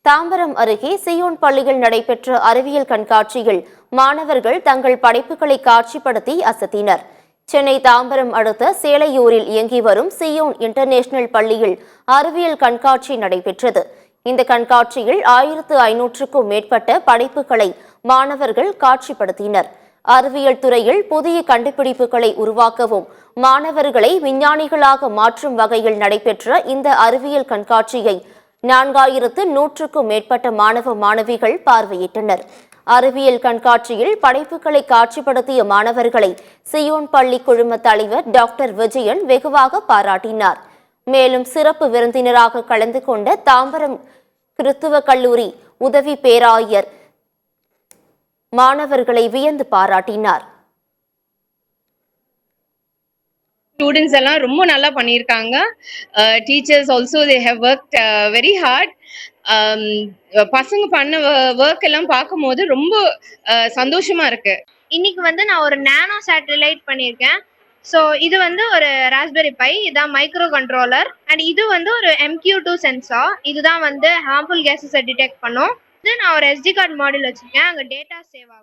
தாம்பரம் அருகே சியோன் பள்ளியில் நடைபெற்ற அறிவியல் கண்காட்சியில் மாணவர்கள் தங்கள் படைப்புகளை காட்சிப்படுத்தி அசத்தினர். சென்னை தாம்பரம் அடுத்த சேலையூரில் இயங்கி வரும் சியோன் இன்டர்நேஷனல் பள்ளியில் அறிவியல் கண்காட்சி நடைபெற்றது. இந்த கண்காட்சியில் 1500க்கும் மேற்பட்ட படைப்புகளை மாணவர்கள் காட்சிப்படுத்தினர். அறிவியல் துறையில் புதிய கண்டுபிடிப்புகளை உருவாக்கவும் மாணவர்களை விஞ்ஞானிகளாக மாற்றும் வகையில் நடைபெற்ற இந்த அறிவியல் கண்காட்சியை 4100க்கும் மேற்பட்ட மாணவ மாணவிகள் பார்வையிட்டனர். அறிவியல் கண்காட்சியில் படைப்புகளை காட்சிப்படுத்திய மாணவர்களை சியோன் பள்ளி குழும தலைவர் டாக்டர் விஜயன் வெகுவாக பாராட்டினார். மேலும் சிறப்பு விருந்தினராக கலந்து கொண்ட தாம்பரம் கிறிஸ்துவ கல்லூரி உதவி பேராயர் மாணவர்களை வியந்து பாராட்டினார். ஸ்டூடெண்ட்ஸ் எல்லாம் ரொம்ப நல்லா பண்ணியிருக்காங்க. Teachers also they have worked very hard. பசங்க பண்ண ஒர்க் எல்லாம் பார்க்கும்போது ரொம்ப சந்தோஷமா இருக்கு. இன்னைக்கு நான் ஒரு நானோ சேட்டலைட் பண்ணியிருக்கேன். ஸோ இது ஒரு ராஸ்பெரி பை, இதான் மைக்ரோ கண்ட்ரோலர். அண்ட் இது ஒரு MQ2 சென்சார். இதுதான் ஹார்ம்ஃபுல் கேஸஸை டிடெக்ட் பண்ணும். நான் ஒரு SD கார்டு மாடல் வச்சிருக்கேன், அங்கே டேட்டா சேவ் ஆகும்.